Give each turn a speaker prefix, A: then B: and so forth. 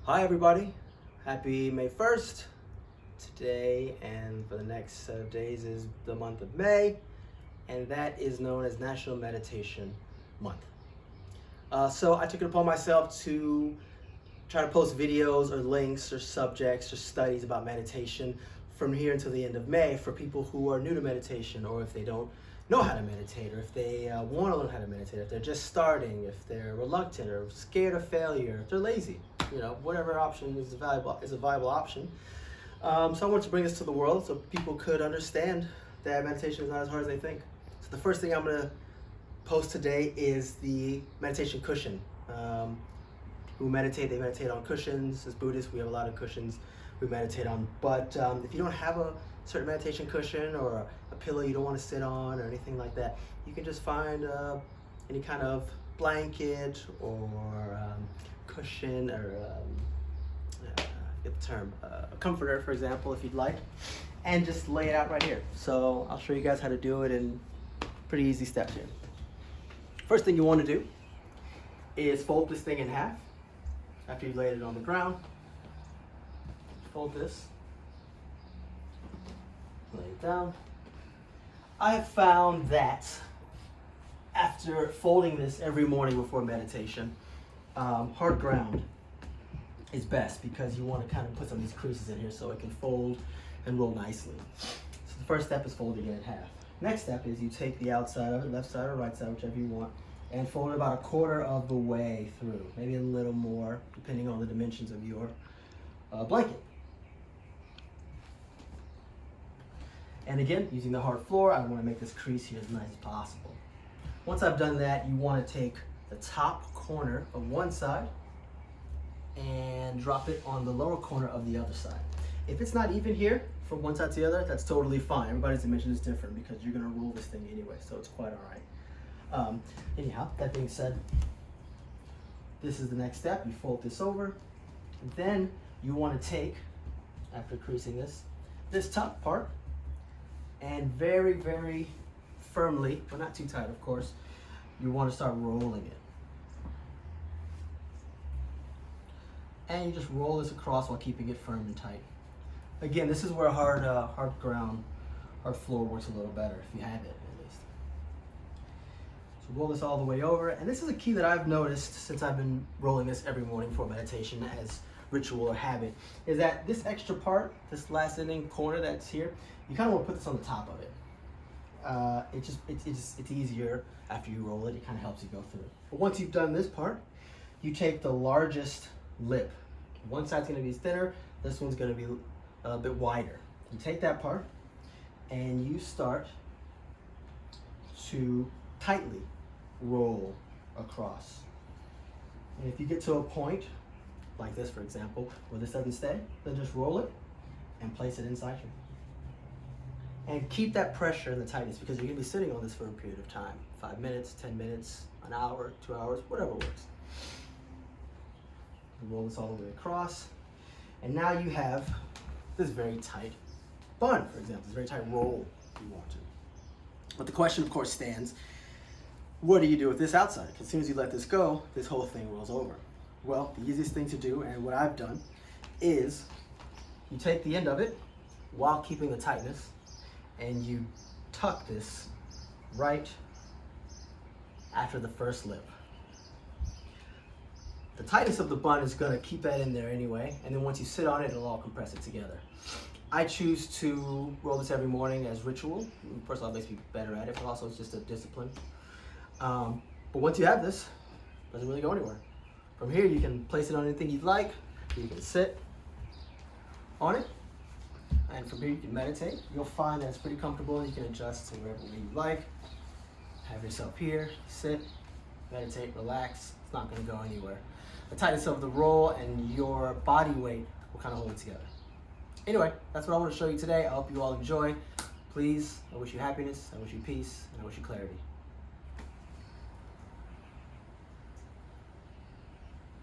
A: Hi everybody, happy May 1st. Today and for the next set of days is the month of May, and that is known as National Meditation Month. So I took it upon myself to try to post videos or links or subjects or studies about meditation from here until the end of May for people who are new to meditation, or if they don't know how to meditate, or if they want to learn how to meditate, if they're just starting, if they're reluctant or scared of failure, if they're lazy. Whatever option is a viable option. So I wanted to bring this to the world so people could understand that meditation is not as hard as they think. So the first thing I'm going to post today is the meditation cushion. People who meditate, they meditate on cushions. As Buddhists, we have a lot of cushions we meditate on. But if you don't have a certain meditation cushion or a pillow you don't want to sit on or anything like that, you can just find any kind of blanket or cushion or get the term, a comforter, for example, if you'd like, and just lay it out right here. So I'll show you guys how to do it in pretty easy steps here. First thing you want to do is fold this thing in half. After you've laid it on the ground, fold this, lay it down. I have found that after folding this every morning before meditation, hard ground is best because you want to kind of put some of these creases in here so it can fold and roll nicely. So the first step is folding it in half. Next step is you take the outside of it, left side or right side, whichever you want, and fold it about a quarter of the way through, maybe a little more, depending on the dimensions of your blanket. And again, using the hard floor, I want to make this crease here as nice as possible. Once I've done that, you want to take the top corner of one side and drop it on the lower corner of the other side. If it's not even here from one side to the other, that's totally fine. Everybody's dimension is different because you're going to roll this thing anyway, so it's quite all right. Anyhow, that being said, this is the next step. You fold this over, and then you want to take, after creasing this top part, and very, very firmly, but not too tight, of course, you want to start rolling it. And you just roll this across while keeping it firm and tight. Again, this is where hard floor works a little better, if you have it at least. So roll this all the way over, and this is a key that I've noticed since I've been rolling this every morning for meditation as ritual or habit, is that this extra part, this last ending corner that's here, you kind of want to put this on the top of it. It's easier after you roll it. It kind of helps you go through. But once you've done this part, you take the largest lip. One side's going to be thinner, this one's going to be a bit wider. You take that part and you start to tightly roll across. And if you get to a point like this, for example, where this doesn't stay, then just roll it and place it inside you. And keep that pressure and the tightness because you're going to be sitting on this for a period of time. 5 minutes, 10 minutes, an hour, 2 hours, whatever works. Roll this all the way across, and now you have this very tight bun, for example, this very tight roll you want to. But the question, of course, stands, what do you do with this outside? Because as soon as you let this go, this whole thing rolls over. Well, the easiest thing to do, and what I've done, is you take the end of it while keeping the tightness, and you tuck this right after the first lip. The tightness of the bun is going to keep that in there anyway, and then once you sit on it, it'll all compress it together. I choose to roll this every morning as ritual. First of all, it makes me better at it, but also it's just a discipline. But once you have this, it doesn't really go anywhere. From here, you can place it on anything you'd like. You can sit on it, and from here you can meditate. You'll find that it's pretty comfortable, and you can adjust to wherever you like. Have yourself here, sit, meditate, relax. It's not going to go anywhere. The tightness of the roll and your body weight will kind of hold it together. Anyway, that's what I want to show you today. I hope you all enjoy. Please, I wish you happiness, I wish you peace, and I wish you clarity.